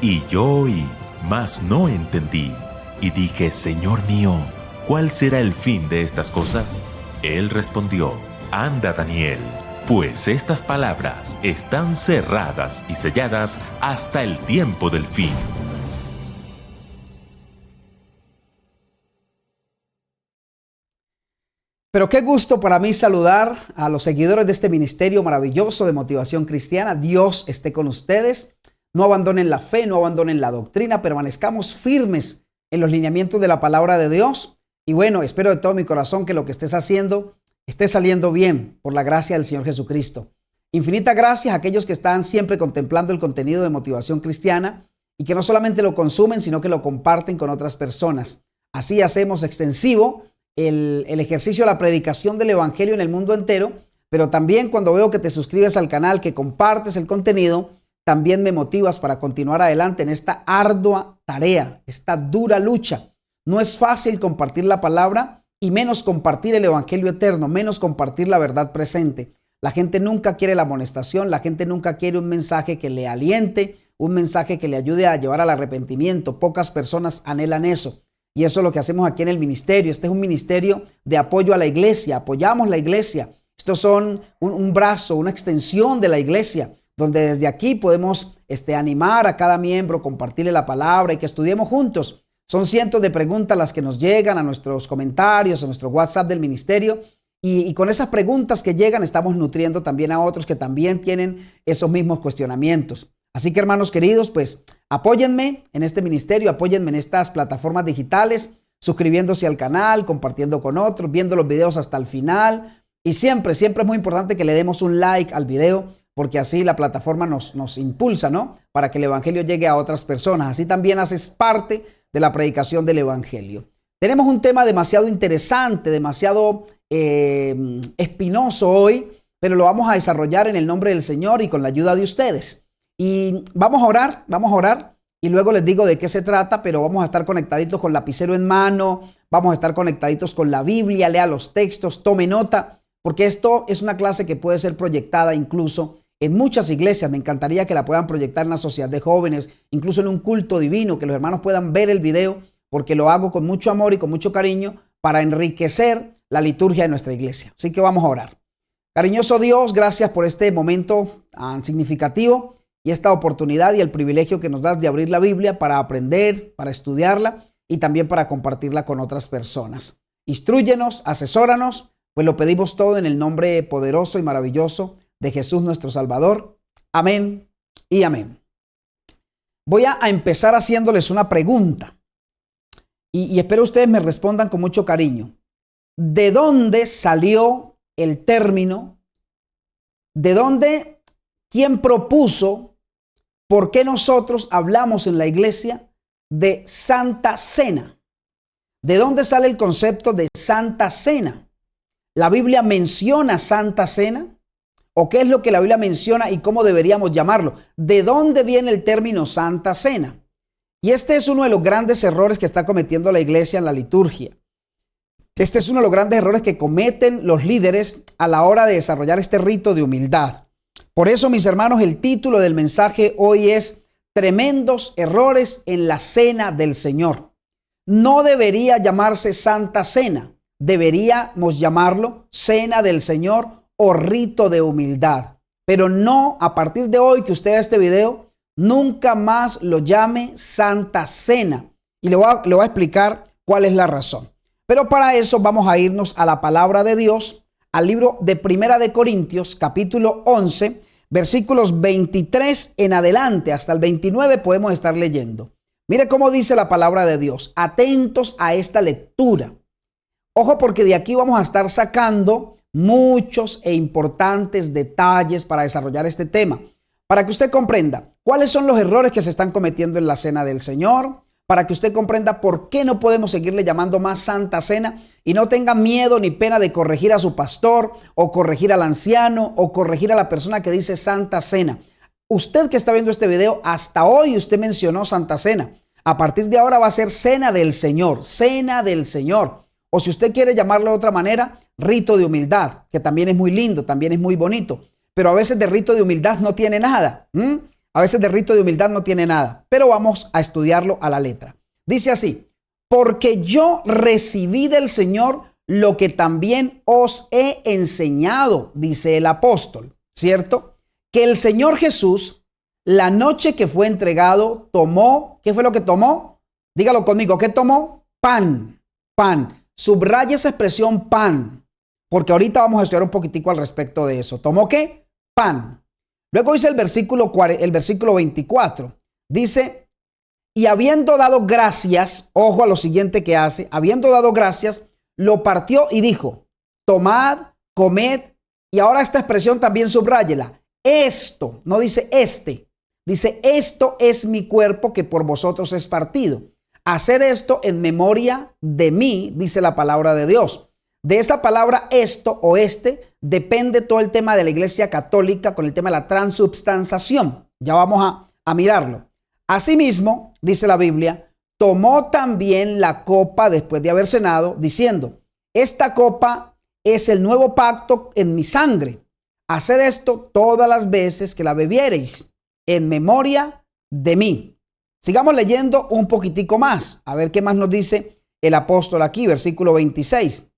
Y yo oí, mas no entendí. Y dije, Señor mío, ¿cuál será el fin de estas cosas? Él respondió, anda, Daniel, pues estas palabras están cerradas y selladas hasta el tiempo del fin. Pero qué gusto para mí saludar a los seguidores de este ministerio maravilloso de motivación cristiana. Dios esté con ustedes. No abandonen la fe, no abandonen la doctrina, permanezcamos firmes en los lineamientos de la palabra de Dios. Y bueno, espero de todo mi corazón que lo que estés haciendo esté saliendo bien por la gracia del Señor Jesucristo. Infinita gracias a aquellos que están siempre contemplando el contenido de motivación cristiana y que no solamente lo consumen, sino que lo comparten con otras personas. Así hacemos extensivo el ejercicio de la predicación del evangelio en el mundo entero, pero también cuando veo que te suscribes al canal, que compartes el contenido, también me motivas para continuar adelante en esta ardua tarea, esta dura lucha. No es fácil compartir la palabra y menos compartir el evangelio eterno, menos compartir la verdad presente. La gente nunca quiere la amonestación, la gente nunca quiere un mensaje que le aliente, un mensaje que le ayude a llevar al arrepentimiento. Pocas personas anhelan eso. Y eso es lo que hacemos aquí en el ministerio. Este es un ministerio de apoyo a la iglesia. Apoyamos la iglesia. Estos son un brazo, una extensión de la iglesia, donde desde aquí podemos animar a cada miembro, compartirle la palabra y que estudiemos juntos. Son cientos de preguntas las que nos llegan a nuestros comentarios, a nuestro WhatsApp del ministerio. Y con esas preguntas que llegan estamos nutriendo también a otros que también tienen esos mismos cuestionamientos. Así que, hermanos queridos, pues apóyenme en este ministerio, apóyenme en estas plataformas digitales, suscribiéndose al canal, compartiendo con otros, viendo los videos hasta el final. Y siempre es muy importante que le demos un like al video, porque así la plataforma nos impulsa, ¿no? Para que el evangelio llegue a otras personas. Así también haces parte de la predicación del evangelio. Tenemos un tema demasiado interesante, demasiado espinoso hoy, pero lo vamos a desarrollar en el nombre del Señor y con la ayuda de ustedes. Y vamos a orar y luego les digo de qué se trata, pero vamos a estar conectaditos con lapicero en mano, vamos a estar conectaditos con la Biblia, lea los textos, tome nota, porque esto es una clase que puede ser proyectada incluso en muchas iglesias. Me encantaría que la puedan proyectar en la sociedad de jóvenes, incluso en un culto divino, que los hermanos puedan ver el video, porque lo hago con mucho amor y con mucho cariño para enriquecer la liturgia de nuestra iglesia. Así que vamos a orar. Cariñoso Dios, gracias por este momento tan significativo y esta oportunidad y el privilegio que nos das de abrir la Biblia para aprender, para estudiarla y también para compartirla con otras personas. Instrúyenos, asesóranos, pues lo pedimos todo en el nombre poderoso y maravilloso de Jesús nuestro Salvador. Amén y amén. Voy a empezar haciéndoles una pregunta y espero ustedes me respondan con mucho cariño. ¿De dónde salió el término? ¿De dónde? ¿Quién propuso? ¿Por qué nosotros hablamos en la iglesia de Santa Cena? ¿De dónde sale el concepto de Santa Cena? ¿La Biblia menciona Santa Cena? ¿O qué es lo que la Biblia menciona y cómo deberíamos llamarlo? ¿De dónde viene el término Santa Cena? Y este es uno de los grandes errores que está cometiendo la iglesia en la liturgia. Este es uno de los grandes errores que cometen los líderes a la hora de desarrollar este rito de humildad. Por eso, mis hermanos, el título del mensaje hoy es Tremendos errores en la Cena del Señor. No debería llamarse Santa Cena, deberíamos llamarlo Cena del Señor o rito de humildad. Pero no, a partir de hoy que usted vea este video, nunca más lo llame Santa Cena. Y le voy a explicar cuál es la razón. Pero para eso vamos a irnos a la palabra de Dios, al libro de Primera de Corintios, capítulo 11, versículos 23 en adelante, hasta el 29 podemos estar leyendo. Mire cómo dice la palabra de Dios. Atentos a esta lectura. Ojo, porque de aquí vamos a estar sacando muchos e importantes detalles para desarrollar este tema. Para que usted comprenda cuáles son los errores que se están cometiendo en la Cena del Señor, para que usted comprenda por qué no podemos seguirle llamando más Santa Cena y no tenga miedo ni pena de corregir a su pastor o corregir al anciano o corregir a la persona que dice Santa Cena. Usted que está viendo este video, hasta hoy usted mencionó Santa Cena. A partir de ahora va a ser Cena del Señor, Cena del Señor. O si usted quiere llamarlo de otra manera, rito de humildad, que también es muy lindo, también es muy bonito. Pero a veces de rito de humildad no tiene nada. A veces de rito de humildad no tiene nada, pero vamos a estudiarlo a la letra. Dice así: porque yo recibí del Señor lo que también os he enseñado, dice el apóstol, ¿cierto? Que el Señor Jesús, la noche que fue entregado, tomó, ¿qué fue lo que tomó? Dígalo conmigo, ¿qué tomó? Pan, pan. Subraya esa expresión pan, porque ahorita vamos a estudiar un poquitico al respecto de eso. ¿Tomó qué? Pan. Luego dice el versículo 24, dice, y habiendo dado gracias, ojo a lo siguiente que hace, habiendo dado gracias, lo partió y dijo, tomad, comed, y ahora esta expresión también subráyela. Esto, no dice este, dice esto es mi cuerpo que por vosotros es partido. Haced esto en memoria de mí, dice la palabra de Dios. De esa palabra esto o este depende todo el tema de la Iglesia Católica con el tema de la transubstanciación. Ya vamos a mirarlo. Asimismo, dice la Biblia, tomó también la copa después de haber cenado, diciendo, esta copa es el nuevo pacto en mi sangre. Haced esto todas las veces que la bebiereis en memoria de mí. Sigamos leyendo un poquitico más, a ver qué más nos dice el apóstol aquí, versículo 26.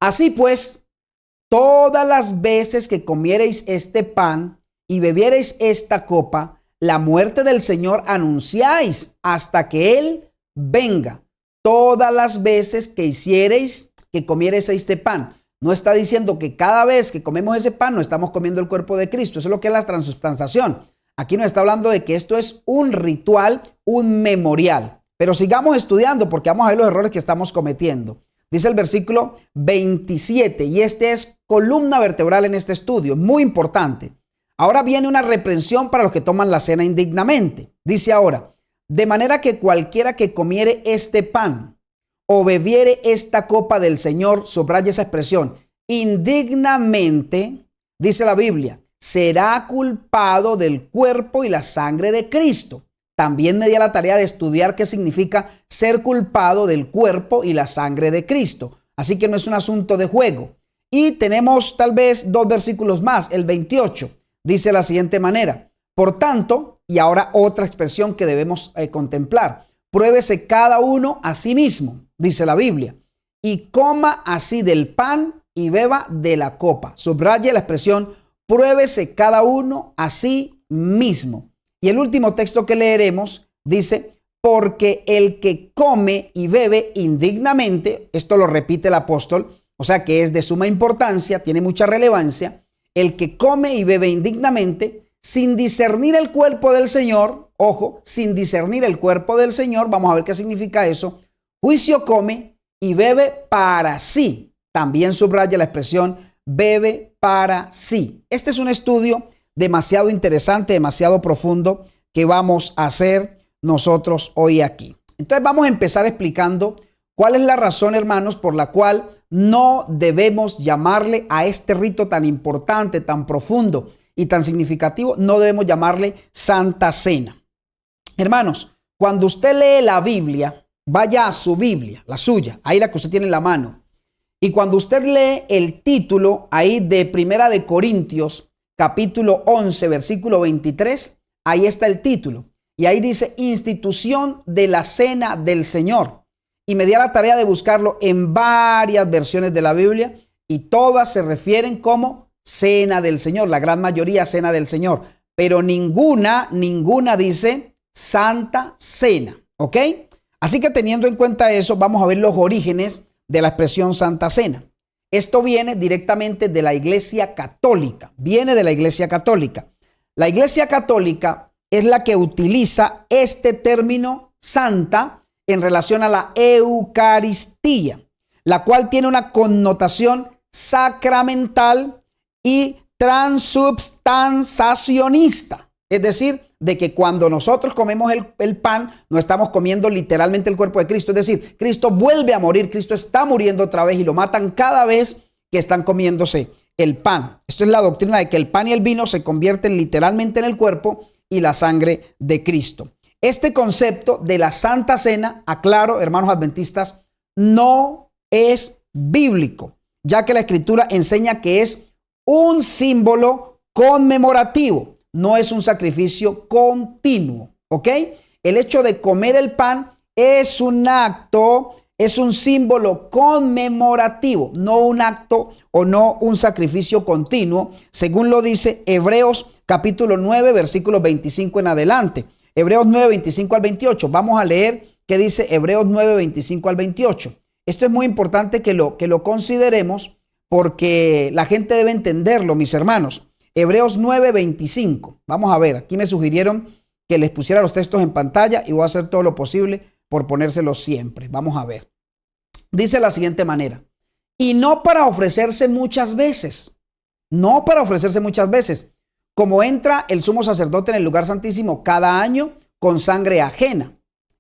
Así pues, todas las veces que comiereis este pan y bebiereis esta copa, la muerte del Señor anunciáis hasta que Él venga. Todas las veces que hiciereis, que comiereis este pan. No está diciendo que cada vez que comemos ese pan no estamos comiendo el cuerpo de Cristo. Eso es lo que es la transubstanciación. Aquí nos está hablando de que esto es un ritual, un memorial. Pero sigamos estudiando porque vamos a ver los errores que estamos cometiendo. Dice el versículo 27 y este es columna vertebral en este estudio, muy importante. Ahora viene una reprensión para los que toman la cena indignamente. Dice ahora, de manera que cualquiera que comiere este pan o bebiere esta copa del Señor, subraya esa expresión, indignamente, dice la Biblia, será culpado del cuerpo y la sangre de Cristo. También me di a la tarea de estudiar qué significa ser culpado del cuerpo y la sangre de Cristo. Así que no es un asunto de juego. Y tenemos tal vez 2 versículos más. El 28 dice de la siguiente manera. Por tanto, y ahora otra expresión que debemos contemplar. Pruébese cada uno a sí mismo, dice la Biblia. Y coma así del pan y beba de la copa. Subraye la expresión, pruébese cada uno a sí mismo. Y el último texto que leeremos dice, porque el que come y bebe indignamente, esto lo repite el apóstol, o sea que es de suma importancia, tiene mucha relevancia, el que come y bebe indignamente, sin discernir el cuerpo del Señor, ojo, sin discernir el cuerpo del Señor, vamos a ver qué significa eso, juicio come y bebe para sí. También subraya la expresión, bebe para sí. Este es un estudio demasiado interesante, demasiado profundo que vamos a hacer nosotros hoy aquí. Entonces vamos a empezar explicando cuál es la razón, hermanos, por la cual no debemos llamarle a este rito tan importante, tan profundo y tan significativo, no debemos llamarle Santa Cena. Hermanos, cuando usted lee la Biblia, vaya a su Biblia, la suya, ahí la que usted tiene en la mano, y cuando usted lee el título ahí de Primera de Corintios, capítulo 11, versículo 23, ahí está el título. Y ahí dice institución de la cena del Señor. Y me di a la tarea de buscarlo en varias versiones de la Biblia y todas se refieren como cena del Señor. La gran mayoría cena del Señor. Pero ninguna dice Santa Cena. ¿Ok? Así que teniendo en cuenta eso, vamos a ver los orígenes de la expresión Santa Cena. Esto viene directamente de la Iglesia Católica. Viene de la Iglesia Católica. La Iglesia Católica es la que utiliza este término santa en relación a la Eucaristía, la cual tiene una connotación sacramental y transubstanciacionista. Es decir, de que cuando nosotros comemos el pan, no estamos comiendo literalmente el cuerpo de Cristo. Es decir, Cristo vuelve a morir, Cristo está muriendo otra vez y lo matan cada vez que están comiéndose el pan. Esto es la doctrina de que el pan y el vino se convierten literalmente en el cuerpo y la sangre de Cristo. Este concepto de la Santa Cena, aclaro, hermanos adventistas, no es bíblico, ya que la Escritura enseña que es un símbolo conmemorativo. no es un sacrificio continuo, ¿ok? El hecho de comer el pan es un acto, es un símbolo conmemorativo, no un acto o no un sacrificio continuo, según lo dice Hebreos capítulo 9, versículos 25 en adelante. Hebreos 9, 25 al 28. Vamos a leer qué dice Hebreos 9, 25 al 28. Esto es muy importante que lo consideremos porque la gente debe entenderlo, mis hermanos. Hebreos 9, 25. Vamos a ver, aquí me sugirieron que les pusiera los textos en pantalla y voy a hacer todo lo posible por ponérselos siempre. Vamos a ver. Dice de la siguiente manera: y no para ofrecerse muchas veces, no para ofrecerse muchas veces, como entra el sumo sacerdote en el lugar santísimo cada año con sangre ajena.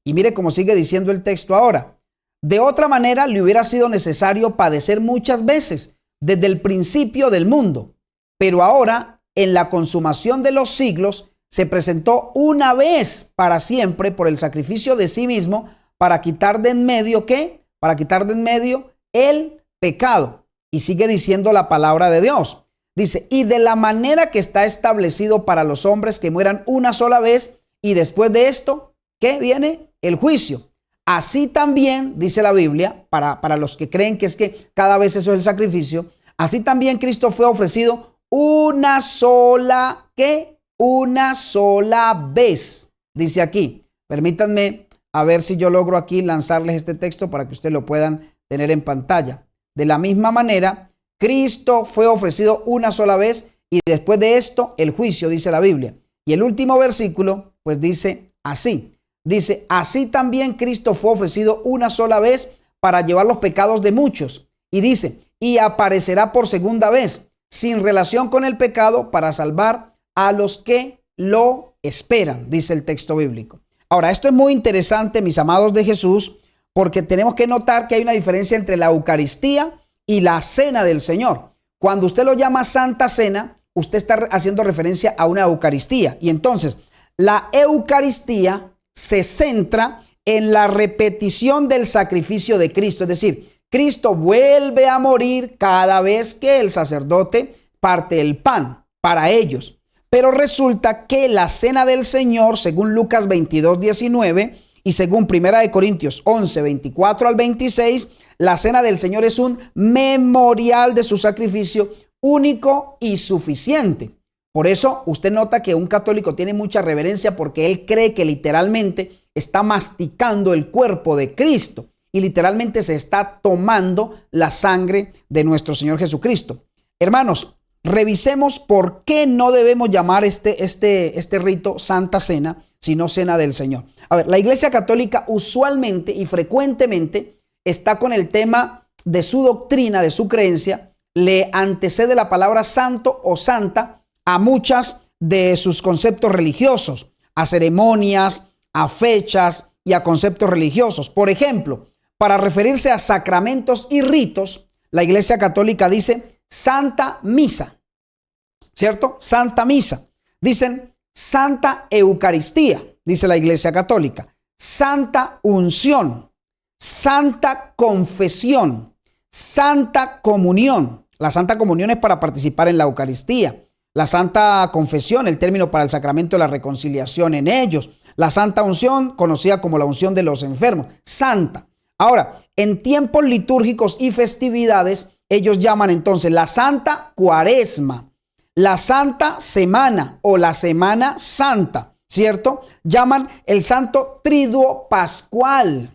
Y mire cómo sigue diciendo el texto ahora. De otra manera le hubiera sido necesario padecer muchas veces desde el principio del mundo. Pero ahora, en la consumación de los siglos, se presentó una vez para siempre por el sacrificio de sí mismo para quitar de en medio, ¿qué? Para quitar de en medio el pecado. Y sigue diciendo la palabra de Dios. Dice, y de la manera que está establecido para los hombres que mueran una sola vez y después de esto, ¿qué viene? El juicio. Así también, dice la Biblia, para los que creen que es que cada vez eso es el sacrificio, así también Cristo fue ofrecido una sola, ¿qué? Una sola vez. Dice aquí, permítanme a ver si yo logro aquí lanzarles este texto para que ustedes lo puedan tener en pantalla. De la misma manera, Cristo fue ofrecido una sola vez y después de esto el juicio, dice la Biblia. Y el último versículo, pues dice así. Dice, así también Cristo fue ofrecido una sola vez para llevar los pecados de muchos. Y dice, y aparecerá por segunda vez, sin relación con el pecado, para salvar a los que lo esperan, dice el texto bíblico. Ahora, esto es muy interesante, mis amados de Jesús, porque tenemos que notar que hay una diferencia entre la Eucaristía y la cena del Señor. Cuando usted lo llama Santa Cena, usted está haciendo referencia a una Eucaristía. Y entonces, la Eucaristía se centra en la repetición del sacrificio de Cristo. Es decir, Cristo vuelve a morir cada vez que el sacerdote parte el pan para ellos. Pero resulta que la cena del Señor, según Lucas 22, 19 y según 1 Corintios 11, 24 al 26, la cena del Señor es un memorial de su sacrificio único y suficiente. Por eso usted nota que un católico tiene mucha reverencia porque él cree que literalmente está masticando el cuerpo de Cristo y literalmente se está tomando la sangre de nuestro Señor Jesucristo. Hermanos, revisemos por qué no debemos llamar este rito Santa Cena, sino Cena del Señor. A ver, la Iglesia Católica usualmente y frecuentemente está con el tema de su doctrina, de su creencia, le antecede la palabra santo o santa a muchas de sus conceptos religiosos, a ceremonias, a fechas y a conceptos religiosos. Por ejemplo, para referirse a sacramentos y ritos, la Iglesia Católica dice Santa Misa, ¿cierto? Santa Misa. Dicen Santa Eucaristía, dice la Iglesia Católica. Santa Unción, Santa Confesión, Santa Comunión. La Santa Comunión es para participar en la Eucaristía. La Santa Confesión, el término para el sacramento de la reconciliación en ellos. La Santa Unción, conocida como la unción de los enfermos. Santa. Ahora, en tiempos litúrgicos y festividades, ellos llaman entonces la Santa Cuaresma, la Santa Semana o la Semana Santa, ¿cierto? Llaman el Santo Triduo Pascual.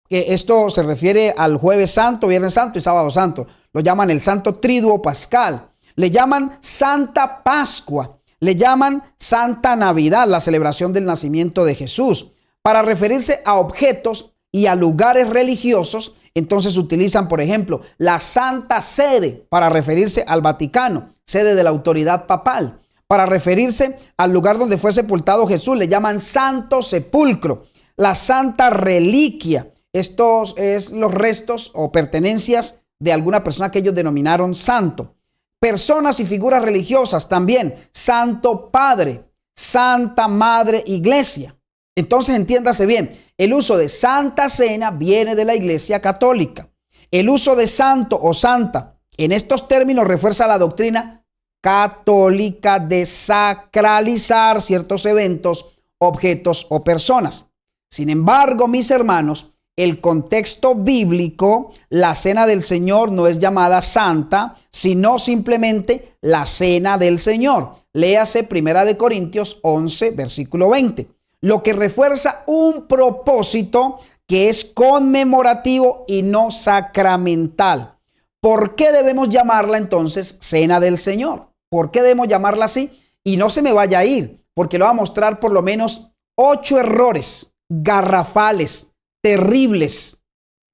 Esto se refiere al Jueves Santo, Viernes Santo y Sábado Santo. Lo llaman el Santo Triduo Pascal. Le llaman Santa Pascua, le llaman Santa Navidad, la celebración del nacimiento de Jesús. Para referirse a objetos y a lugares religiosos, entonces utilizan, por ejemplo, la Santa Sede para referirse al Vaticano, sede de la autoridad papal. Para referirse al lugar donde fue sepultado Jesús, le llaman Santo Sepulcro. La Santa Reliquia, estos es los restos o pertenencias de alguna persona que ellos denominaron santo. Personas y figuras religiosas también, Santo Padre, Santa Madre Iglesia. Entonces entiéndase bien, el uso de Santa Cena viene de la Iglesia Católica. El uso de santo o santa en estos términos refuerza la doctrina católica de sacralizar ciertos eventos, objetos o personas. Sin embargo, mis hermanos, el contexto bíblico, la cena del Señor no es llamada santa, sino simplemente la cena del Señor. Léase 1 Corintios 11, versículo 20. Lo que refuerza un propósito que es conmemorativo y no sacramental. ¿Por qué debemos llamarla entonces cena del Señor? ¿Por qué debemos llamarla así? Y no se me vaya a ir, porque le voy a mostrar por lo menos 8 errores garrafales, terribles.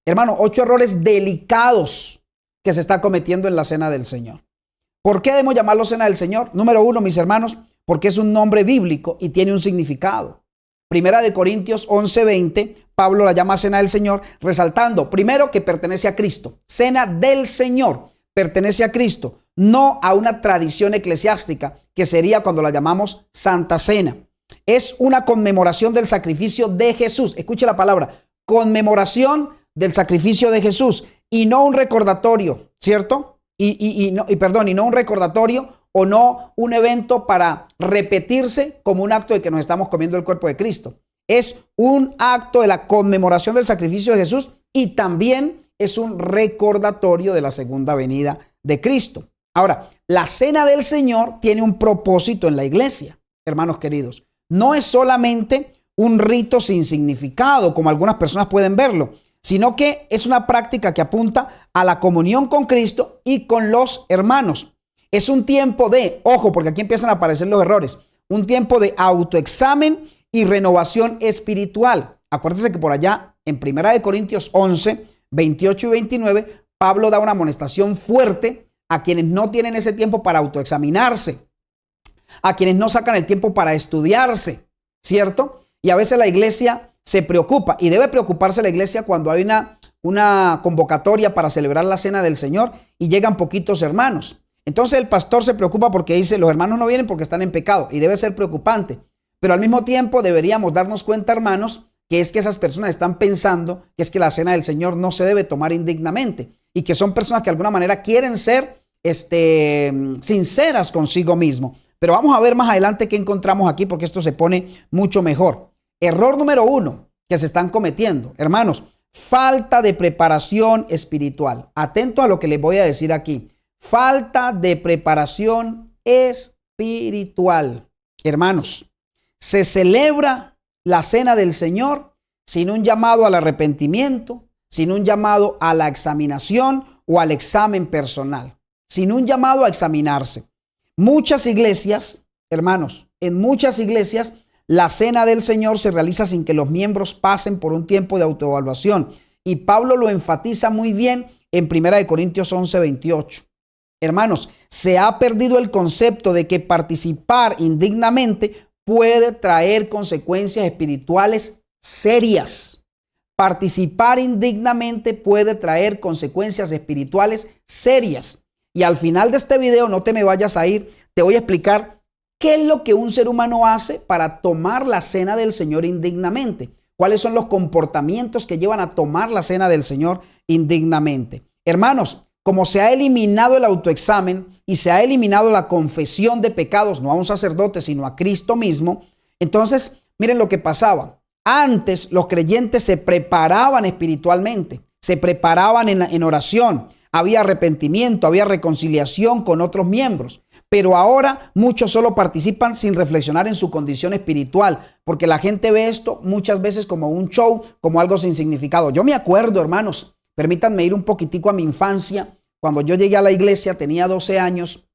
Hermano, 8 errores delicados que se está cometiendo en la cena del Señor. ¿Por qué debemos llamarlo cena del Señor? Número 1, mis hermanos, porque es un nombre bíblico y tiene un significado. 1 Corintios 11:20, Pablo la llama cena del Señor, resaltando primero que pertenece a Cristo. Cena del Señor pertenece a Cristo, no a una tradición eclesiástica que sería cuando la llamamos Santa Cena. Es una conmemoración del sacrificio de Jesús. Escuche la palabra, conmemoración del sacrificio de Jesús y no un recordatorio, ¿cierto? No un recordatorio o no un evento para repetirse como un acto de que nos estamos comiendo el cuerpo de Cristo. Es un acto de la conmemoración del sacrificio de Jesús y también es un recordatorio de la segunda venida de Cristo. Ahora, la cena del Señor tiene un propósito en la iglesia, hermanos queridos. No es solamente un rito sin significado, como algunas personas pueden verlo, sino que es una práctica que apunta a la comunión con Cristo y con los hermanos. Es un tiempo de, ojo, porque aquí empiezan a aparecer los errores, un tiempo de autoexamen y renovación espiritual. Acuérdense que por allá en 1 Corintios 11, 28 y 29, Pablo da una amonestación fuerte a quienes no tienen ese tiempo para autoexaminarse, a quienes no sacan el tiempo para estudiarse, ¿cierto? Y a veces la iglesia se preocupa y debe preocuparse la iglesia cuando hay una convocatoria para celebrar la cena del Señor y llegan poquitos hermanos. Entonces el pastor se preocupa porque dice, los hermanos no vienen porque están en pecado y debe ser preocupante. Pero al mismo tiempo deberíamos darnos cuenta, hermanos, que es que esas personas están pensando que es que la cena del Señor no se debe tomar indignamente y que son personas que de alguna manera quieren ser sinceras consigo mismo. Pero vamos a ver más adelante qué encontramos aquí porque esto se pone mucho mejor. Error número 1 que se están cometiendo, hermanos, falta de preparación espiritual. Atento a lo que les voy a decir aquí. Falta de preparación espiritual. Hermanos, se celebra la cena del Señor sin un llamado al arrepentimiento, sin un llamado a la examinación o al examen personal, sin un llamado a examinarse. Muchas iglesias, hermanos, en muchas iglesias la cena del Señor se realiza sin que los miembros pasen por un tiempo de autoevaluación. Y Pablo lo enfatiza muy bien en 1 Corintios 11, 28. Hermanos, se ha perdido el concepto de que participar indignamente puede traer consecuencias espirituales serias. Participar indignamente puede traer consecuencias espirituales serias. Y al final de este video, no te me vayas a ir, te voy a explicar qué es lo que un ser humano hace para tomar la cena del Señor indignamente. ¿Cuáles son los comportamientos que llevan a tomar la cena del Señor indignamente? Hermanos, como se ha eliminado el autoexamen y se ha eliminado la confesión de pecados, no a un sacerdote, sino a Cristo mismo, entonces miren lo que pasaba. Antes los creyentes se preparaban espiritualmente, se preparaban en oración, había arrepentimiento, había reconciliación con otros miembros. Pero ahora muchos solo participan sin reflexionar en su condición espiritual, porque la gente ve esto muchas veces como un show, como algo sin significado. Yo me acuerdo, hermanos, permítanme ir un poquitico a mi infancia. Cuando yo llegué a la iglesia tenía 12 años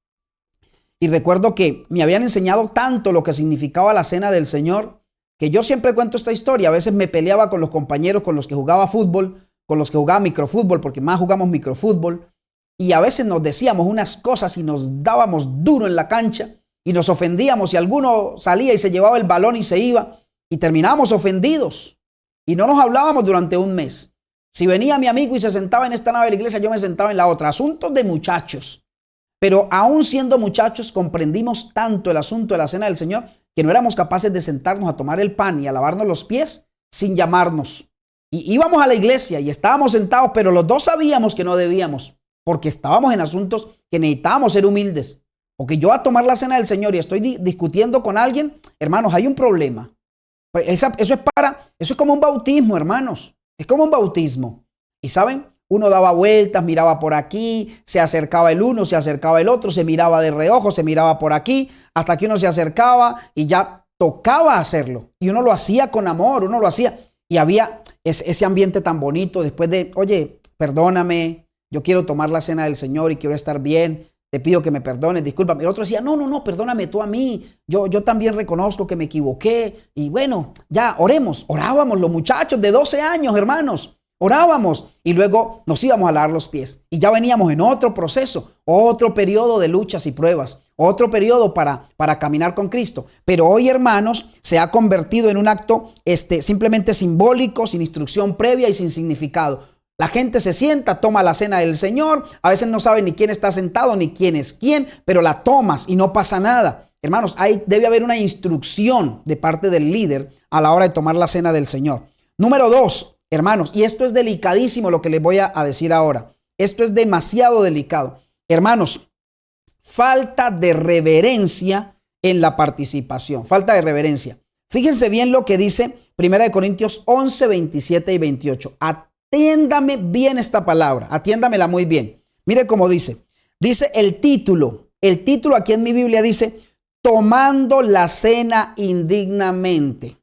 y recuerdo que me habían enseñado tanto lo que significaba la cena del Señor, que yo siempre cuento esta historia. A veces me peleaba con los compañeros con los que jugaba fútbol, con los que jugaba microfútbol, porque más jugamos microfútbol. Y a veces nos decíamos unas cosas y nos dábamos duro en la cancha y nos ofendíamos y alguno salía y se llevaba el balón y se iba y terminábamos ofendidos y no nos hablábamos durante un mes. Si venía mi amigo y se sentaba en esta nave de la iglesia, yo me sentaba en la otra. Asuntos de muchachos. Pero aún siendo muchachos comprendimos tanto el asunto de la cena del Señor que no éramos capaces de sentarnos a tomar el pan y a lavarnos los pies sin llamarnos. Y íbamos a la iglesia y estábamos sentados, pero los dos sabíamos que no debíamos. Porque estábamos en asuntos que necesitábamos ser humildes. Porque yo a tomar la cena del Señor y estoy discutiendo con alguien, hermanos, hay un problema. Pues eso es como un bautismo, hermanos. Es como un bautismo. Y saben, uno daba vueltas, miraba por aquí, se acercaba el uno, se acercaba el otro, se miraba de reojo, se miraba por aquí, hasta que uno se acercaba y ya tocaba hacerlo. Y uno lo hacía con amor, uno lo hacía. Y había ese ambiente tan bonito después de, oye, perdóname, yo quiero tomar la cena del Señor y quiero estar bien. Te pido que me perdones, discúlpame. El otro decía, no, perdóname tú a mí. Yo también reconozco que me equivoqué. Y bueno, ya, oremos. Orábamos los muchachos de 12 años, hermanos. Orábamos y luego nos íbamos a lavar los pies. Y ya veníamos en otro proceso, otro periodo de luchas y pruebas, otro periodo para caminar con Cristo. Pero hoy, hermanos, se ha convertido en un acto simplemente simbólico, sin instrucción previa y sin significado. La gente se sienta, toma la cena del Señor, a veces no sabe ni quién está sentado ni quién es quién, pero la tomas y no pasa nada. Hermanos, debe haber una instrucción de parte del líder a la hora de tomar la cena del Señor. Número 2, hermanos, y esto es delicadísimo lo que les voy a decir ahora. Esto es demasiado delicado. Hermanos, falta de reverencia en la participación, falta de reverencia. Fíjense bien lo que dice 1 Corintios 11, 27 y 28. Atiéndame bien esta palabra, atiéndamela muy bien. Mire cómo dice. Dice el título aquí en mi Biblia dice, tomando la cena indignamente.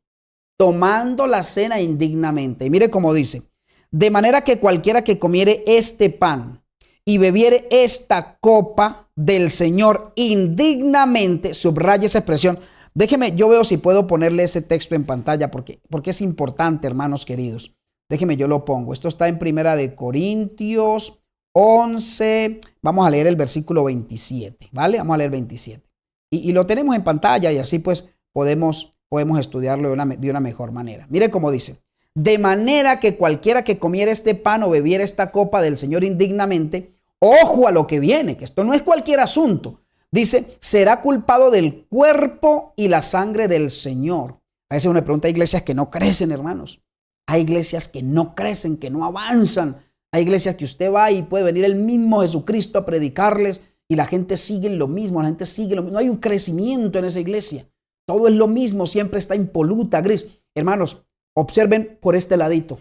Tomando la cena indignamente. Y mire cómo dice, de manera que cualquiera que comiere este pan y bebiere esta copa del Señor indignamente, subraya esa expresión. Déjeme, yo veo si puedo ponerle ese texto en pantalla porque es importante, hermanos queridos. Déjeme, yo lo pongo. Esto está en 1 Corintios 11. Vamos a leer el versículo 27, ¿vale? Vamos a leer 27. Y lo tenemos en pantalla y así pues podemos estudiarlo de una mejor manera. Mire cómo dice. De manera que cualquiera que comiera este pan o bebiera esta copa del Señor indignamente, ojo a lo que viene, que esto no es cualquier asunto. Dice, será culpado del cuerpo y la sangre del Señor. A veces uno le pregunta a iglesias que no crecen, hermanos. Hay iglesias que no crecen, que no avanzan. Hay iglesias que usted va y puede venir el mismo Jesucristo a predicarles y la gente sigue lo mismo, la gente sigue lo mismo. No hay un crecimiento en esa iglesia. Todo es lo mismo, siempre está impoluta, gris. Hermanos, observen por este ladito,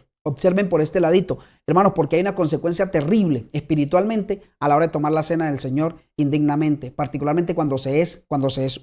hermanos, porque hay una consecuencia terrible espiritualmente a la hora de tomar la cena del Señor indignamente, particularmente cuando se es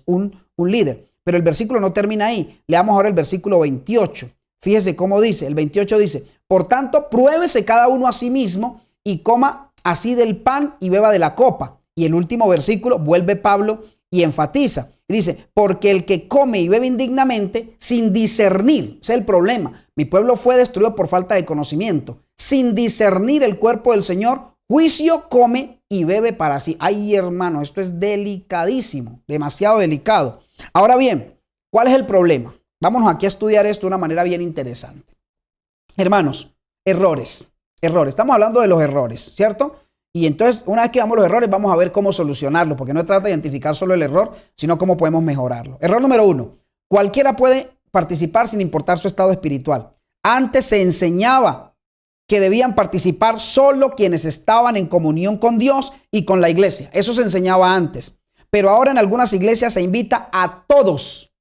un líder. Pero el versículo no termina ahí. Leamos ahora el versículo 28. Fíjese cómo dice, el 28 dice, por tanto, pruébese cada uno a sí mismo y coma así del pan y beba de la copa. Y el último versículo vuelve Pablo y enfatiza. Y dice, porque el que come y bebe indignamente sin discernir, ese es el problema. Mi pueblo fue destruido por falta de conocimiento. Sin discernir el cuerpo del Señor, juicio come y bebe para sí. Ay, hermano, esto es delicadísimo, demasiado delicado. Ahora bien, ¿cuál es el problema? Vámonos aquí a estudiar esto de una manera bien interesante. Hermanos, errores. Estamos hablando de los errores, ¿cierto? Y entonces, una vez que veamos los errores, vamos a ver cómo solucionarlos, porque no se trata de identificar solo el error, sino cómo podemos mejorarlo. Error número 1. Cualquiera puede participar sin importar su estado espiritual. Antes se enseñaba que debían participar solo quienes estaban en comunión con Dios y con la iglesia. Eso se enseñaba antes. Pero ahora en algunas iglesias se invita a todos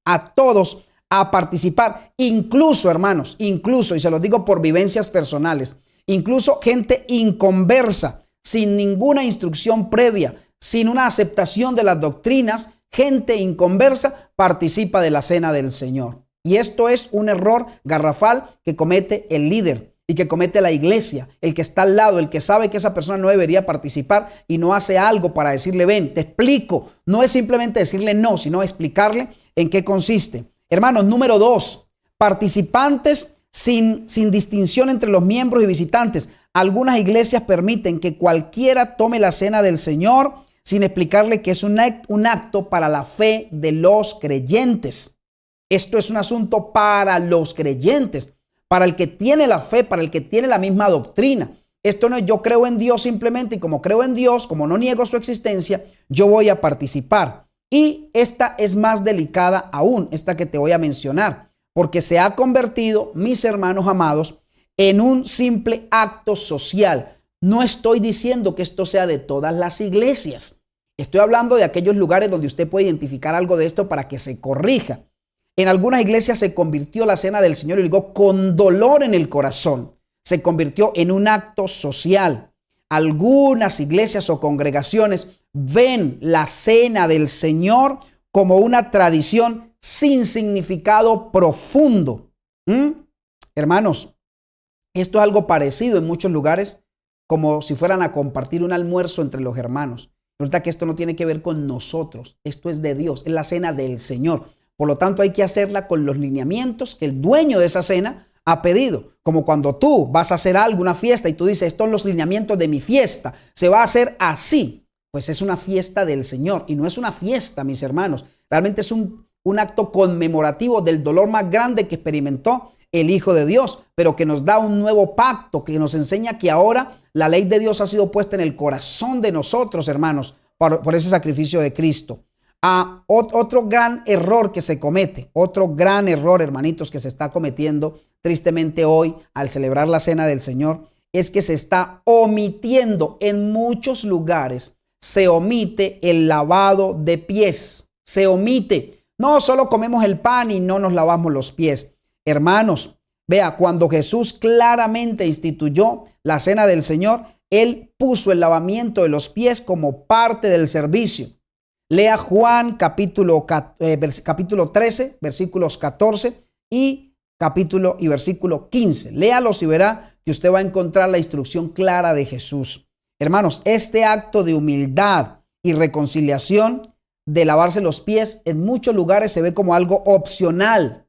a participar, incluso, hermanos, y se los digo por vivencias personales, incluso gente inconversa, sin ninguna instrucción previa, sin una aceptación de las doctrinas, gente inconversa participa de la cena del Señor. Y esto es un error garrafal que comete el líder y que comete la iglesia, el que está al lado, el que sabe que esa persona no debería participar y no hace algo para decirle, ven, te explico. No es simplemente decirle no, sino explicarle en qué consiste. Hermanos, número 2, participantes sin distinción entre los miembros y visitantes. Algunas iglesias permiten que cualquiera tome la cena del Señor sin explicarle que es un acto para la fe de los creyentes. Esto es un asunto para los creyentes, para el que tiene la fe, para el que tiene la misma doctrina. Esto no es yo creo en Dios simplemente y como creo en Dios, como no niego su existencia, yo voy a participar. Y esta es más delicada aún, esta que te voy a mencionar, porque se ha convertido, mis hermanos amados, en un simple acto social. No estoy diciendo que esto sea de todas las iglesias. Estoy hablando de aquellos lugares donde usted puede identificar algo de esto para que se corrija. En algunas iglesias se convirtió la cena del Señor, y digo, con dolor en el corazón. Se convirtió en un acto social. Algunas iglesias o congregaciones ven la cena del Señor como una tradición sin significado profundo. Hermanos, esto es algo parecido en muchos lugares, como si fueran a compartir un almuerzo entre los hermanos. Resulta que esto no tiene que ver con nosotros, esto es de Dios, es la cena del Señor. Por lo tanto, hay que hacerla con los lineamientos que el dueño de esa cena ha pedido. Como cuando tú vas a hacer algo, una fiesta, y tú dices, estos son los lineamientos de mi fiesta, se va a hacer así. Pues es una fiesta del Señor, y no es una fiesta, mis hermanos. Realmente es un acto conmemorativo del dolor más grande que experimentó el Hijo de Dios, pero que nos da un nuevo pacto, que nos enseña que ahora la ley de Dios ha sido puesta en el corazón de nosotros, hermanos, por ese sacrificio de Cristo. Otro gran error que se comete, otro gran error, hermanitos, que se está cometiendo tristemente hoy al celebrar la cena del Señor, es que se está omitiendo en muchos lugares, se omite el lavado de pies, se omite. No solo comemos el pan y no nos lavamos los pies. Hermanos, vea, cuando Jesús claramente instituyó la cena del Señor, Él puso el lavamiento de los pies como parte del servicio. Lea Juan capítulo 13, versículos 14 y versículo 15. Léalos y verá que usted va a encontrar la instrucción clara de Jesús. Hermanos, este acto de humildad y reconciliación de lavarse los pies en muchos lugares se ve como algo opcional.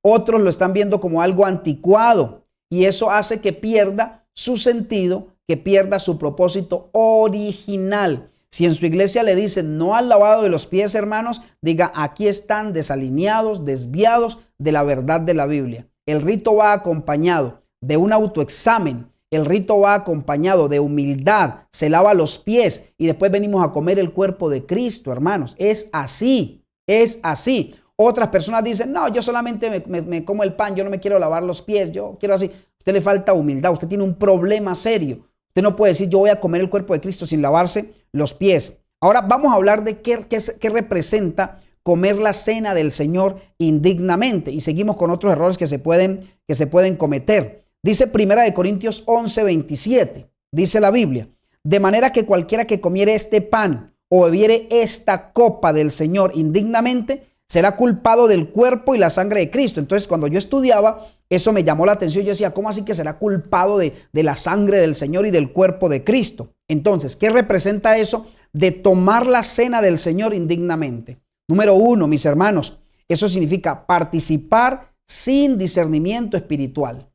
Otros lo están viendo como algo anticuado, y eso hace que pierda su sentido, que pierda su propósito original. Si en su iglesia le dicen no al lavado de los pies, hermanos, diga, aquí están desalineados, desviados de la verdad de la Biblia. El rito va acompañado de un autoexamen. El rito va acompañado de humildad. Se lava los pies y después venimos a comer el cuerpo de Cristo, hermanos. Es así, es así. Otras personas dicen, no, yo solamente me como el pan, yo no me quiero lavar los pies, yo quiero así. A usted le falta humildad, usted tiene un problema serio. Usted no puede decir, yo voy a comer el cuerpo de Cristo sin lavarse los pies. Ahora vamos a hablar de qué representa comer la cena del Señor indignamente. Y seguimos con otros errores que se pueden cometer. Dice 1 Corintios 11:27. Dice la Biblia, de manera que cualquiera que comiere este pan o bebiere esta copa del Señor indignamente, será culpado del cuerpo y la sangre de Cristo. Entonces, cuando yo estudiaba, eso me llamó la atención. Yo decía, ¿cómo así que será culpado de la sangre del Señor y del cuerpo de Cristo? Entonces, ¿qué representa eso de tomar la cena del Señor indignamente? Número 1, mis hermanos, eso significa participar sin discernimiento espiritual.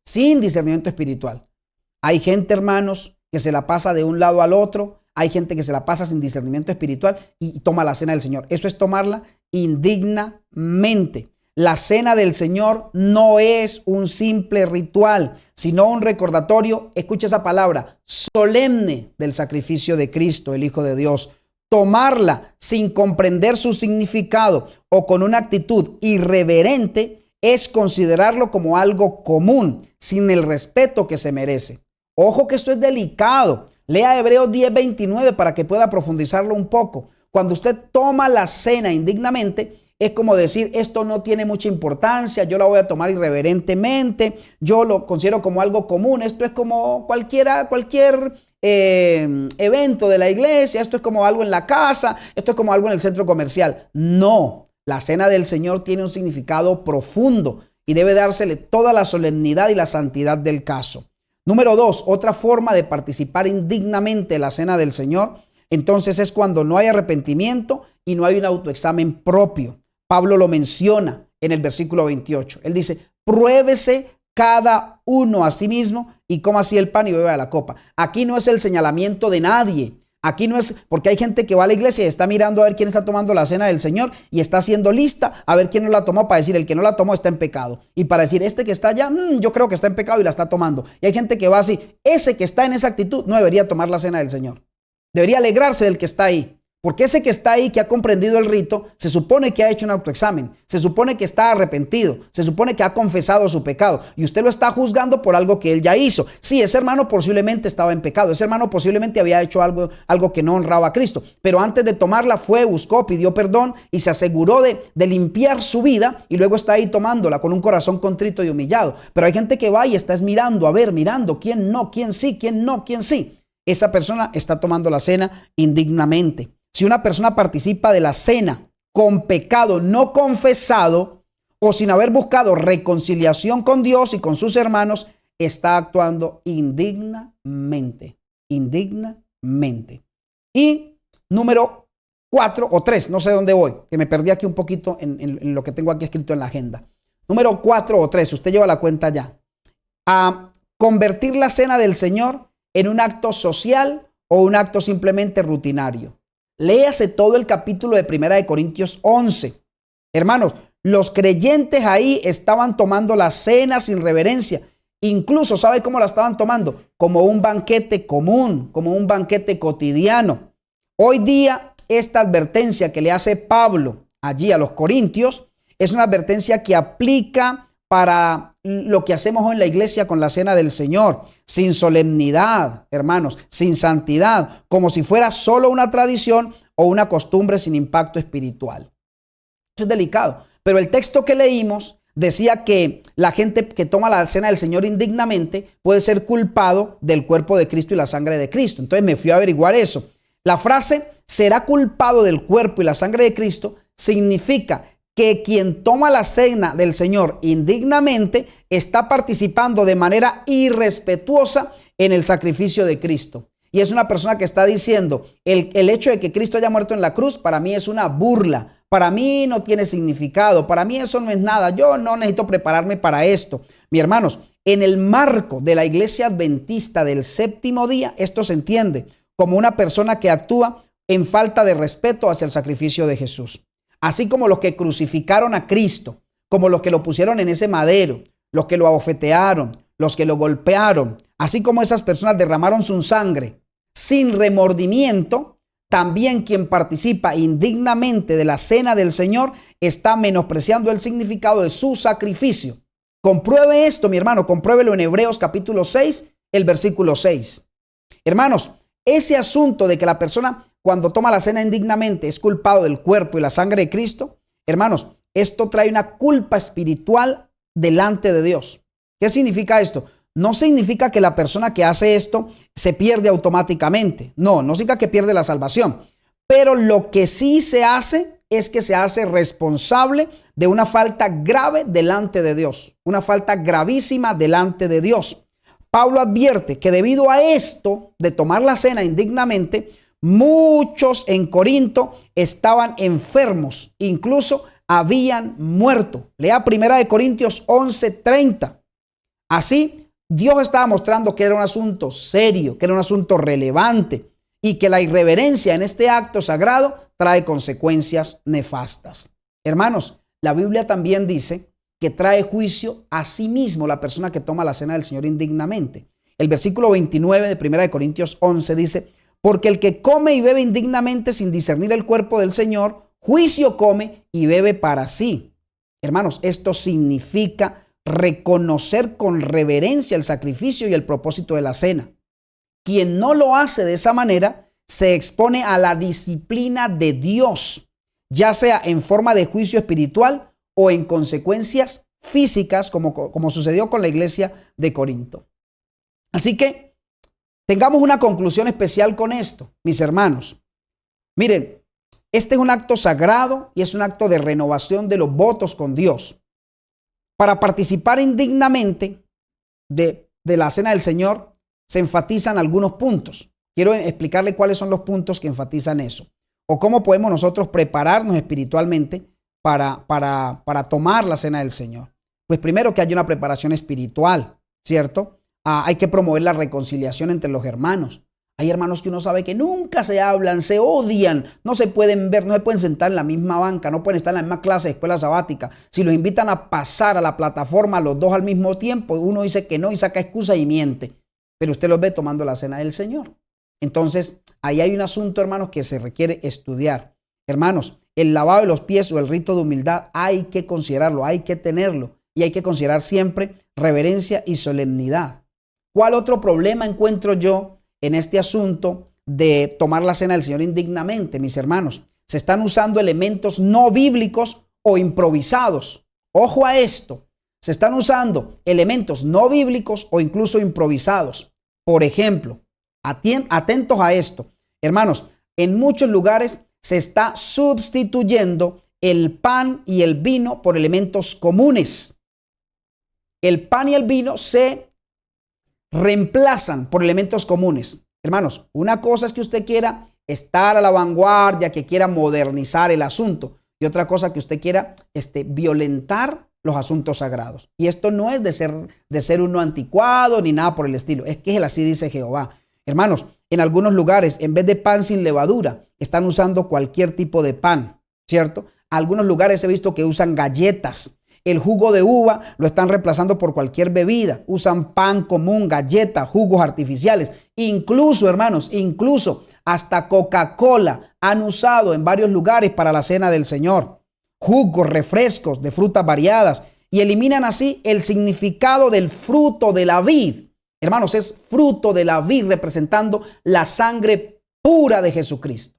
Sin discernimiento espiritual. Hay gente, hermanos, que se la pasa de un lado al otro. Hay gente que se la pasa sin discernimiento espiritual y toma la cena del Señor. Eso es tomarla indignamente. La cena del Señor no es un simple ritual, sino un recordatorio, escucha esa palabra, solemne del sacrificio de Cristo, el Hijo de Dios. Tomarla sin comprender su significado o con una actitud irreverente es considerarlo como algo común, sin el respeto que se merece. Ojo que esto es delicado. Lea Hebreos 10:29 para que pueda profundizarlo un poco. Cuando usted toma la cena indignamente, es como decir, esto no tiene mucha importancia, yo la voy a tomar irreverentemente, yo lo considero como algo común, esto es como cualquier evento de la iglesia, esto es como algo en la casa, esto es como algo en el centro comercial. No, la cena del Señor tiene un significado profundo y debe dársele toda la solemnidad y la santidad del caso. Número 2, otra forma de participar indignamente en la cena del Señor, entonces es cuando no hay arrepentimiento y no hay un autoexamen propio. Pablo lo menciona en el versículo 28. Él dice, pruébese cada uno a sí mismo y coma así el pan y beba de la copa. Aquí no es el señalamiento de nadie. Aquí no es, porque hay gente que va a la iglesia y está mirando a ver quién está tomando la cena del Señor y está haciendo lista a ver quién no la tomó, para decir el que no la tomó está en pecado, y para decir este que está allá, yo creo que está en pecado y la está tomando. Y hay gente que va así, ese que está en esa actitud no debería tomar la cena del Señor, debería alegrarse del que está ahí, Porque ese que está ahí, que ha comprendido el rito, se supone que ha hecho un autoexamen, se supone que está arrepentido, se supone que ha confesado su pecado y usted lo está juzgando por algo que él ya hizo. Sí, ese hermano posiblemente estaba en pecado, ese hermano posiblemente había hecho algo que no honraba a Cristo, pero antes de tomarla fue, buscó, pidió perdón y se aseguró de limpiar su vida y luego está ahí tomándola con un corazón contrito y humillado. Pero hay gente que va y está mirando, mirando quién no, quién sí, quién no, quién sí. Esa persona está tomando la cena indignamente. Si una persona participa de la cena con pecado no confesado o sin haber buscado reconciliación con Dios y con sus hermanos, está actuando indignamente. Indignamente. Y número 4 o 3, no sé dónde voy, que me perdí aquí un poquito en lo que tengo aquí escrito en la agenda. Número 4 o 3, usted lleva la cuenta ya. A convertir la cena del Señor en un acto social o un acto simplemente rutinario. Léase todo el capítulo de 1 Corintios 11. Hermanos, los creyentes ahí estaban tomando la cena sin reverencia. Incluso, ¿sabe cómo la estaban tomando? Como un banquete común, como un banquete cotidiano. Hoy día, esta advertencia que le hace Pablo allí a los corintios es una advertencia que aplica para lo que hacemos hoy en la iglesia con la cena del Señor, sin solemnidad, hermanos, sin santidad, como si fuera solo una tradición o una costumbre sin impacto espiritual. Eso es delicado, pero el texto que leímos decía que la gente que toma la cena del Señor indignamente puede ser culpado del cuerpo de Cristo y la sangre de Cristo. Entonces me fui a averiguar eso. La frase será culpado del cuerpo y la sangre de Cristo significa que quien toma la cena del Señor indignamente está participando de manera irrespetuosa en el sacrificio de Cristo. Y es una persona que está diciendo, el hecho de que Cristo haya muerto en la cruz para mí es una burla, para mí no tiene significado, para mí eso no es nada, yo no necesito prepararme para esto. Mis hermanos, en el marco de la iglesia adventista del séptimo día, esto se entiende como una persona que actúa en falta de respeto hacia el sacrificio de Jesús. Así como los que crucificaron a Cristo, como los que lo pusieron en ese madero, los que lo abofetearon, los que lo golpearon, así como esas personas derramaron su sangre sin remordimiento, también quien participa indignamente de la cena del Señor está menospreciando el significado de su sacrificio. Compruebe esto, mi hermano, compruébelo en Hebreos capítulo 6, el versículo 6. Hermanos, ese asunto de que la persona cuando toma la cena indignamente es culpado del cuerpo y la sangre de Cristo, hermanos, esto trae una culpa espiritual delante de Dios. ¿Qué significa esto? No significa que la persona que hace esto se pierde automáticamente. No significa que pierde la salvación. Pero lo que sí se hace es que se hace responsable de una falta grave delante de Dios. Una falta gravísima delante de Dios. Pablo advierte que debido a esto de tomar la cena indignamente, muchos en Corinto estaban enfermos, incluso habían muerto. Lea 1 Corintios 11:30. Así, Dios estaba mostrando que era un asunto serio, que era un asunto relevante y que la irreverencia en este acto sagrado trae consecuencias nefastas. Hermanos, la Biblia también dice que trae juicio a sí mismo la persona que toma la cena del Señor indignamente. El versículo 29 de 1 Corintios 11 dice: porque el que come y bebe indignamente sin discernir el cuerpo del Señor, juicio come y bebe para sí. Hermanos, esto significa reconocer con reverencia el sacrificio y el propósito de la cena. Quien no lo hace de esa manera se expone a la disciplina de Dios, ya sea en forma de juicio espiritual o en consecuencias físicas, como sucedió con la iglesia de Corinto. Así que tengamos una conclusión especial con esto, mis hermanos. Miren, este es un acto sagrado y es un acto de renovación de los votos con Dios. Para participar indignamente de la cena del Señor, se enfatizan algunos puntos. Quiero explicarle cuáles son los puntos que enfatizan eso. O cómo podemos nosotros prepararnos espiritualmente para tomar la cena del Señor. Pues primero que haya una preparación espiritual, ¿cierto? Hay que promover la reconciliación entre los hermanos. Hay hermanos que uno sabe que nunca se hablan, se odian, no se pueden ver, no se pueden sentar en la misma banca, no pueden estar en la misma clase de escuela sabática. Si los invitan a pasar a la plataforma los dos al mismo tiempo, uno dice que no y saca excusa y miente. Pero usted los ve tomando la cena del Señor. Entonces, ahí hay un asunto, hermanos, que se requiere estudiar. Hermanos, el lavado de los pies o el rito de humildad hay que considerarlo, hay que tenerlo y hay que considerar siempre reverencia y solemnidad. ¿Cuál otro problema encuentro yo en este asunto de tomar la cena del Señor indignamente, mis hermanos? Se están usando elementos no bíblicos o improvisados. Ojo a esto. Se están usando elementos no bíblicos o incluso improvisados. Por ejemplo, atentos a esto. Hermanos, en muchos lugares se está sustituyendo el pan y el vino por elementos comunes. El pan y el vino se reemplazan por elementos comunes. Hermanos, una cosa es que usted quiera estar a la vanguardia, que quiera modernizar el asunto, y otra cosa que usted quiera violentar los asuntos sagrados. Y esto no es de ser uno anticuado ni nada por el estilo. Es que así dice Jehová. Hermanos, en algunos lugares, en vez de pan sin levadura, están usando cualquier tipo de pan, ¿cierto? Algunos lugares he visto que usan galletas. El jugo de uva lo están reemplazando por cualquier bebida. Usan pan común, galletas, jugos artificiales. Incluso, hermanos, hasta Coca-Cola han usado en varios lugares para la cena del Señor. Jugos, refrescos de frutas variadas. Y eliminan así el significado del fruto de la vid. Hermanos, es fruto de la vid representando la sangre pura de Jesucristo.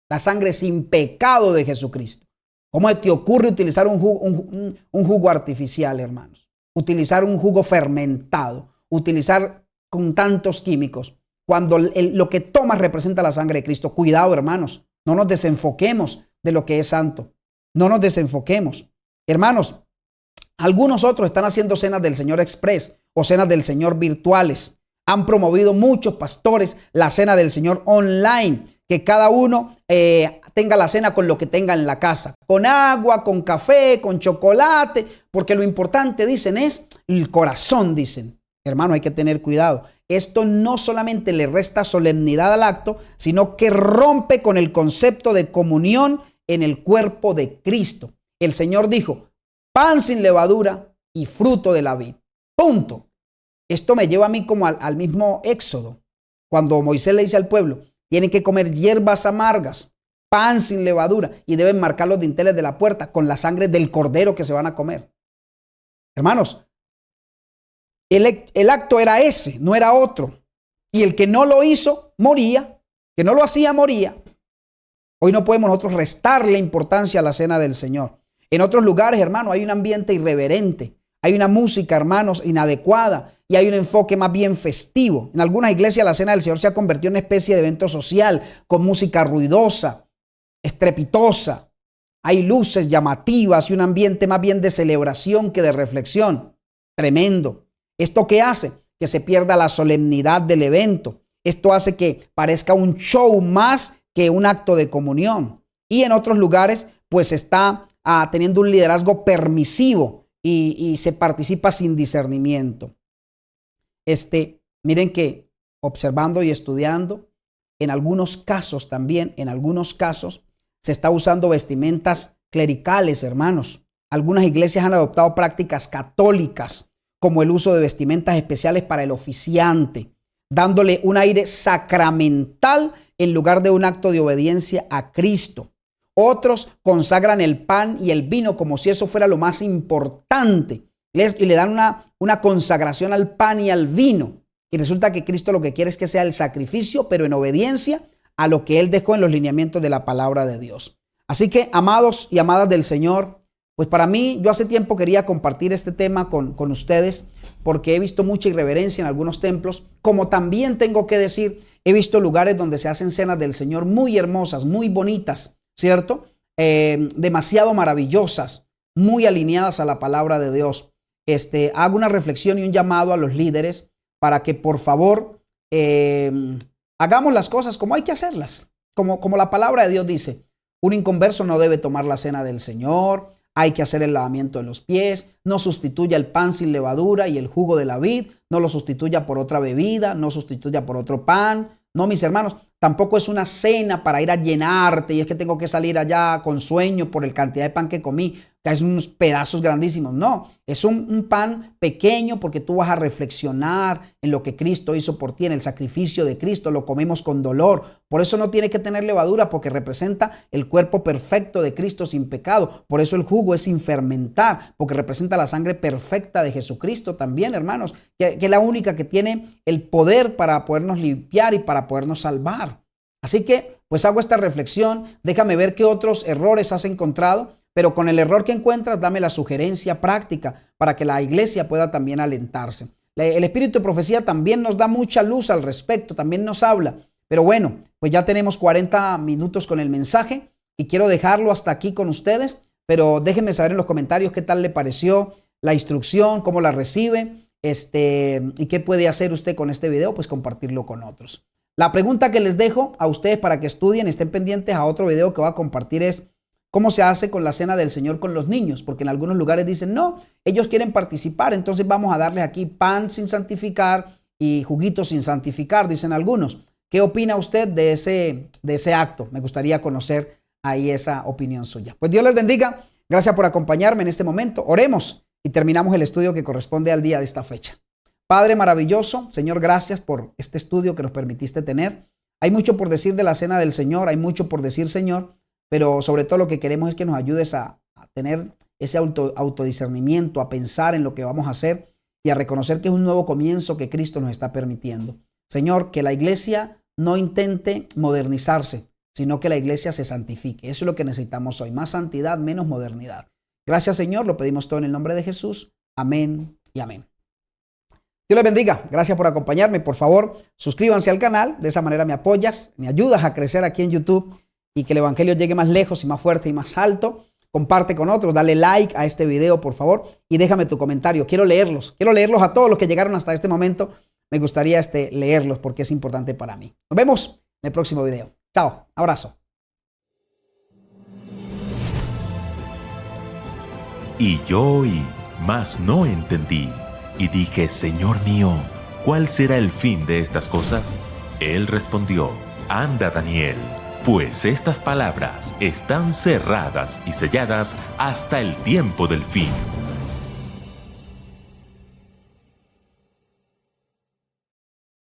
La sangre sin pecado de Jesucristo. ¿Cómo te ocurre utilizar un jugo artificial, hermanos? Utilizar un jugo fermentado. Utilizar con tantos químicos. Cuando lo que tomas representa la sangre de Cristo. Cuidado, hermanos. No nos desenfoquemos de lo que es santo. No nos desenfoquemos. Hermanos, algunos otros están haciendo cenas del Señor Express o cenas del Señor virtuales. Han promovido muchos pastores la cena del Señor online. Que cada uno tenga la cena con lo que tenga en la casa. Con agua, con café, con chocolate. Porque lo importante, dicen, es el corazón, dicen. Hermano, hay que tener cuidado. Esto no solamente le resta solemnidad al acto, sino que rompe con el concepto de comunión en el cuerpo de Cristo. El Señor dijo, pan sin levadura y fruto de la vid. Punto. Esto me lleva a mí como al mismo Éxodo. Cuando Moisés le dice al pueblo, tienen que comer hierbas amargas, pan sin levadura, y deben marcar los dinteles de la puerta con la sangre del cordero que se van a comer. Hermanos, el acto era ese, no era otro. Y el que no lo hizo, moría. Que no lo hacía, moría. Hoy no podemos nosotros restarle importancia a la cena del Señor. En otros lugares, hermano, hay un ambiente irreverente. Hay una música, hermanos, inadecuada. Y hay un enfoque más bien festivo. En algunas iglesias la cena del Señor se ha convertido en una especie de evento social con música ruidosa, estrepitosa. Hay luces llamativas y un ambiente más bien de celebración que de reflexión. Tremendo. ¿Esto qué hace? Que se pierda la solemnidad del evento. Esto hace que parezca un show más que un acto de comunión. Y en otros lugares, pues está teniendo un liderazgo permisivo y se participa sin discernimiento. Miren que observando y estudiando, en algunos casos también, se está usando vestimentas clericales, hermanos. Algunas iglesias han adoptado prácticas católicas, como el uso de vestimentas especiales para el oficiante, dándole un aire sacramental en lugar de un acto de obediencia a Cristo. Otros consagran el pan y el vino como si eso fuera lo más importante y le dan una consagración al pan y al vino. Y resulta que Cristo lo que quiere es que sea el sacrificio, pero en obediencia a lo que Él dejó en los lineamientos de la palabra de Dios. Así que, amados y amadas del Señor, pues para mí, yo hace tiempo quería compartir este tema con ustedes porque he visto mucha irreverencia en algunos templos, como también tengo que decir, he visto lugares donde se hacen cenas del Señor muy hermosas, muy bonitas, ¿cierto? Demasiado maravillosas, muy alineadas a la palabra de Dios. Hago una reflexión y un llamado a los líderes para que por favor hagamos las cosas como hay que hacerlas, como la palabra de Dios dice. Un inconverso no debe tomar la cena del Señor. Hay que hacer el lavamiento de los pies, no sustituya el pan sin levadura y el jugo de la vid, no lo sustituya por otra bebida, no sustituya por otro pan. No, mis hermanos, tampoco es una cena para ir a llenarte y es que tengo que salir allá con sueño por el cantidad de pan que comí. es unos pedazos grandísimos. No, es un pan pequeño porque tú vas a reflexionar en lo que Cristo hizo por ti, en el sacrificio de Cristo. Lo comemos con dolor. Por eso no tiene que tener levadura, porque representa el cuerpo perfecto de Cristo sin pecado. Por eso el jugo es sin fermentar, porque representa la sangre perfecta de Jesucristo también, hermanos, que es la única que tiene el poder para podernos limpiar y para podernos salvar. Así que, pues hago esta reflexión. Déjame ver qué otros errores has encontrado. Pero con el error que encuentras, dame la sugerencia práctica para que la iglesia pueda también alentarse. El espíritu de profecía también nos da mucha luz al respecto, también nos habla. Pero bueno, pues ya tenemos 40 minutos con el mensaje y quiero dejarlo hasta aquí con ustedes. Pero déjenme saber en los comentarios qué tal le pareció la instrucción, cómo la recibe, y qué puede hacer usted con este video, pues compartirlo con otros. La pregunta que les dejo a ustedes para que estudien, estén pendientes a otro video que voy a compartir es: ¿cómo se hace con la cena del Señor con los niños? Porque en algunos lugares dicen, no, ellos quieren participar, entonces vamos a darles aquí pan sin santificar y juguito sin santificar, dicen algunos. ¿Qué opina usted de ese acto? Me gustaría conocer ahí esa opinión suya. Pues Dios les bendiga. Gracias por acompañarme en este momento. Oremos y terminamos el estudio que corresponde al día de esta fecha. Padre maravilloso, Señor, gracias por este estudio que nos permitiste tener. Hay mucho por decir de la cena del Señor, hay mucho por decir, Señor. Pero sobre todo lo que queremos es que nos ayudes a tener ese autodiscernimiento, a pensar en lo que vamos a hacer y a reconocer que es un nuevo comienzo que Cristo nos está permitiendo. Señor, que la iglesia no intente modernizarse, sino que la iglesia se santifique. Eso es lo que necesitamos hoy. Más santidad, menos modernidad. Gracias, Señor. Lo pedimos todo en el nombre de Jesús. Amén y amén. Dios les bendiga. Gracias por acompañarme. Por favor, suscríbanse al canal. De esa manera me apoyas, me ayudas a crecer aquí en YouTube y que el evangelio llegue más lejos y más fuerte y más alto. Comparte con otros, dale like a este video, por favor, y déjame tu comentario. Quiero leerlos a todos los que llegaron hasta este momento. Me gustaría leerlos porque es importante para mí. Nos vemos en el próximo video. Chao, abrazo. Y yo oí, mas no entendí, y dije, Señor mío, ¿cuál será el fin de estas cosas? Él respondió, anda, Daniel, pues estas palabras están cerradas y selladas hasta el tiempo del fin.